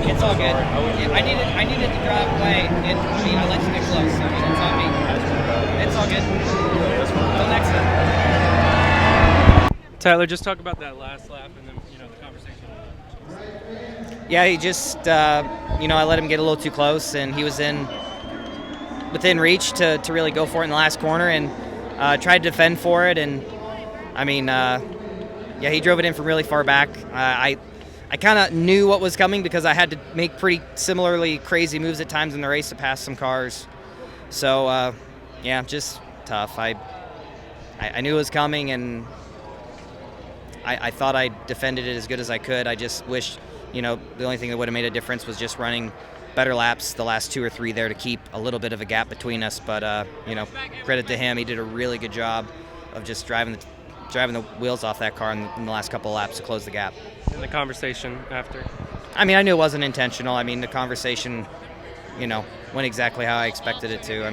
It's all good. I needed to drive away, and I let you get close. It's on me. It's all good. Till next time. Tyler, just talk about that last lap and then the conversation. Yeah, he just I let him get a little too close, and he was within reach to really go for it in the last corner, and tried to defend for it, and he drove it in from really far back. I kind of knew what was coming because I had to make pretty similarly crazy moves at times in the race to pass some cars. So, just tough. I knew it was coming, and I thought I defended it as good as I could. I just wish, the only thing that would have made a difference was just running better laps the last 2 or 3 there to keep a little bit of a gap between us. But, credit to him. He did a really good job of just driving the wheels off that car in the last couple of laps to close the gap. And the conversation after? I knew it wasn't intentional. The conversation, went exactly how I expected it to.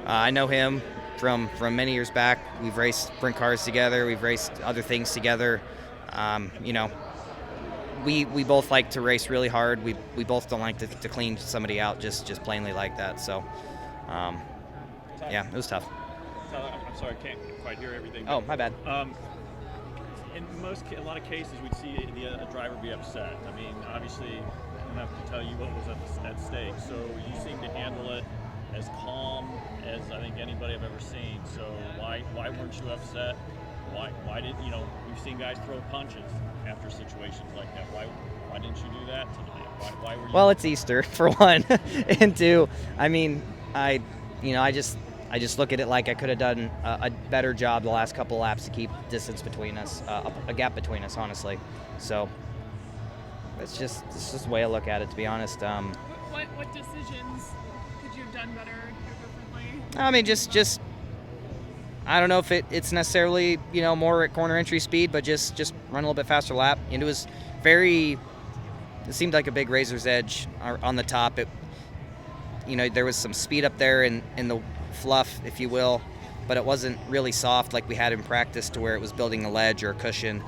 I know him from many years back. We've raced sprint cars together. We've raced other things together. We both like to race really hard. We both don't like to clean somebody out just plainly like that. So, it was tough. I'm sorry, I can't quite hear everything. Oh, my bad. In a lot of cases, we'd see a driver be upset. Obviously, I don't have to tell you what was at stake. So you seem to handle it as calm as I think anybody I've ever seen. So why weren't you upset? Why did we've seen guys throw punches after situations like that. Why didn't you do that tonight? Why were you? Well, it's Easter for one, and two. I just look at it like I could have done a better job the last couple of laps to keep distance between us, a gap between us, honestly. So it's just the way I look at it, to be honest. What decisions could you have done better or differently? Just I don't know if it's necessarily more at corner entry speed, but just run a little bit faster lap. And it seemed like a big razor's edge on the top. There was some speed up there in the fluff, if you will, but it wasn't really soft like we had in practice to where it was building a ledge or a cushion.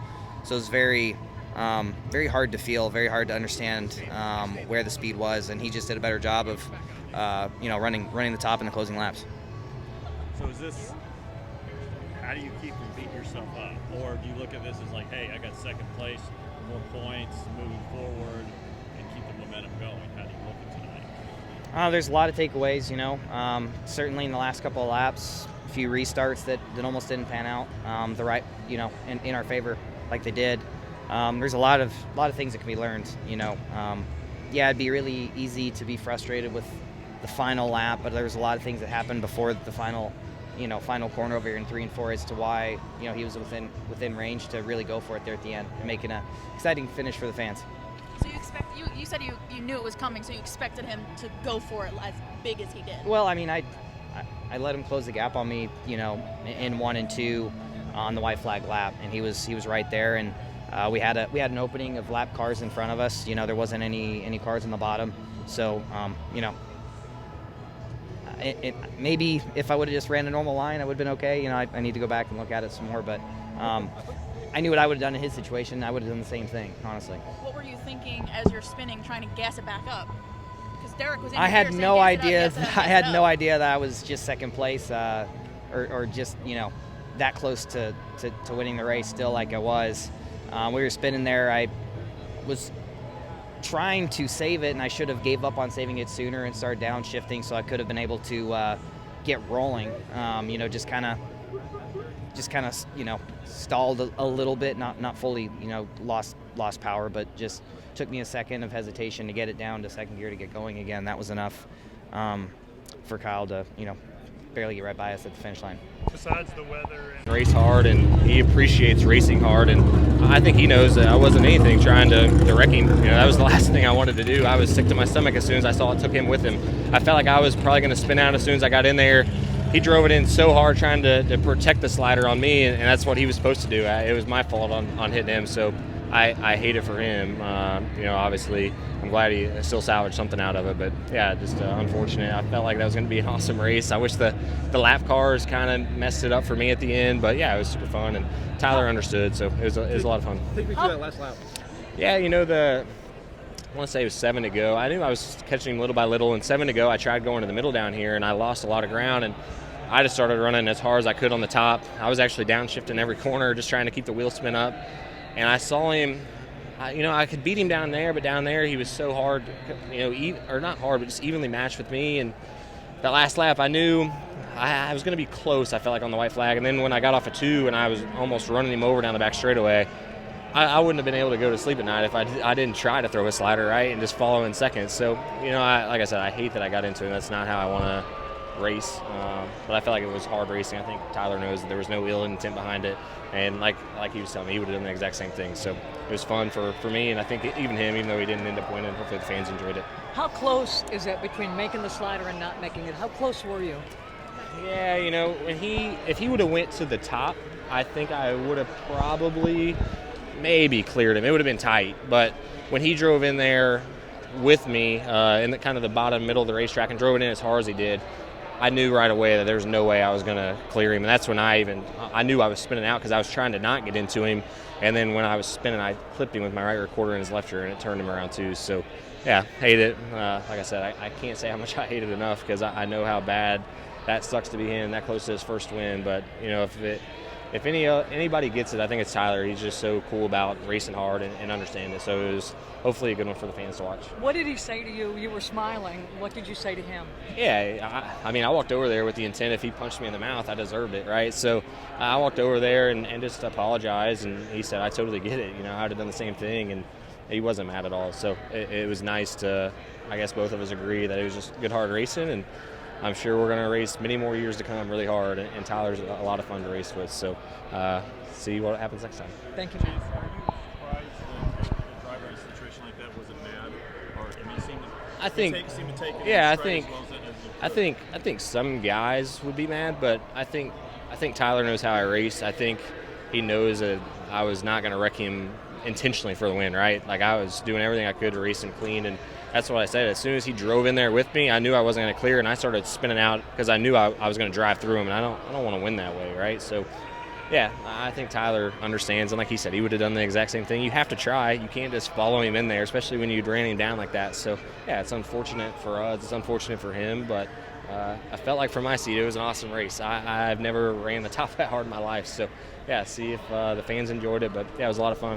So it was very hard to feel, very hard to understand where the speed was, and he just did a better job of running the top in the closing laps. So how do you keep from beating yourself up? Or do you look at this as like, hey, I got second place, more points, moving forward, and keep the momentum going? How do you look at tonight? There's a lot of takeaways, certainly in the last couple of laps, a few restarts that almost didn't pan out in our favor like they did. There's a lot of things that can be learned, it'd be really easy to be frustrated with the final lap, but there's a lot of things that happened before the final corner over here in 3 and 4 as to why, he was within range to really go for it there at the end and making an exciting finish for the fans. So you said you knew it was coming, so you expected him to go for it as big as he did. Well, I let him close the gap on me, in 1 and 2 on the white flag lap, and he was right there, and we had an opening of lap cars in front of us. There wasn't any cars on the bottom, so maybe if I would have just ran a normal line, I would have been okay. I need to go back and look at it some more, but I knew what I would have done in his situation. I would have done the same thing, honestly. What were you thinking as you're spinning, trying to gas it back up? Because Derek was in I had no idea. I had no idea idea that I was just second place, or just that close to winning the race. Still, like I was. We were spinning there. I was trying to save it, and I should have gave up on saving it sooner and started downshifting, so I could have been able to get rolling. Just kind of stalled a little bit, not fully lost power, but just took me a second of hesitation to get it down to second gear to get going again. That was enough for Kyle to barely get right by us at the finish line. Besides the weather, and race hard, and he appreciates racing hard, and I think he knows that I wasn't anything trying to wreck him. That was the last thing I wanted to do. I was sick to my stomach as soon as I saw it took him with him. I felt like I was probably going to spin out as soon as I got in there. He drove it in so hard trying to protect the slider on me, and that's what he was supposed to do. It was my fault on hitting him. So I hate it for him. Obviously, I'm glad he still salvaged something out of it. But yeah, just unfortunate. I felt like that was going to be an awesome race. I wish the lap cars kind of messed it up for me at the end. But yeah, it was super fun, and Tyler understood, so it was a lot of fun. Take me through that last lap. Yeah, I want to say it was 7 to go. I knew I was catching him little by little, and 7 to go, I tried going to the middle down here, and I lost a lot of ground, and I just started running as hard as I could on the top. I was actually downshifting every corner, just trying to keep the wheel spin up, and I saw him. I could beat him down there, but down there he was so hard, or not hard, but just evenly matched with me. And that last lap, I knew I was going to be close, I felt like, on the white flag. And then when I got off of 2 and I was almost running him over down the back straightaway, I wouldn't have been able to go to sleep at night if I didn't try to throw a slider, right, and just follow in second. So, like I said, I hate that I got into it. That's not how I want to race. But I felt like it was hard racing. I think Tyler knows that there was no ill intent behind it. And like he was telling me, he would have done the exact same thing. So it was fun for me, and I think even him, even though he didn't end up winning, hopefully the fans enjoyed it. How close is it between making the slider and not making it? How close were you? Yeah, if he would have went to the top, I think I would have probably maybe cleared him. It would have been tight. But when he drove in there with me in the kind of the bottom middle of the racetrack and drove it in as hard as he did, I knew right away that there was no way I was going to clear him. And that's when I knew I was spinning out, because I was trying to not get into him. And then when I was spinning, I clipped him with my right rear quarter in his left rear, and it turned him around too. So, yeah, hate it. Like I said, I can't say how much I hate it enough, because I know how bad that sucks to be him, that close to his first win. But, if anybody gets it, I think it's Tyler. He's just so cool about racing hard and understanding it. So it was hopefully a good one for the fans to watch. What did he say to you? You were smiling. What did you say to him? Yeah, I walked over there with the intent, if he punched me in the mouth, I deserved it, right? So I walked over there and just apologized, and he said, I totally get it. I'd have done the same thing, and he wasn't mad at all. So it was nice to, I guess, both of us agree that it was just good, hard racing, and I'm sure we're going to race many more years to come really hard, and Tyler's a lot of fun to race with. So see what happens next time. Thank you. Are you surprised that the driver in a situation like that wasn't mad? I think some guys would be mad, but I think Tyler knows how I race. I think he knows that I was not going to wreck him intentionally for the win, right? Like, I was doing everything I could to race him clean, and that's what I said. As soon as he drove in there with me, I knew I wasn't going to clear, and I started spinning out because I knew I was going to drive through him, and I don't want to win that way, right? So, yeah, I think Tyler understands, and like he said, he would have done the exact same thing. You have to try. You can't just follow him in there, especially when you ran him down like that. So, yeah, it's unfortunate for us. It's unfortunate for him, but I felt like from my seat it was an awesome race. I've never ran the top that hard in my life. So, yeah, see if the fans enjoyed it. But, yeah, it was a lot of fun.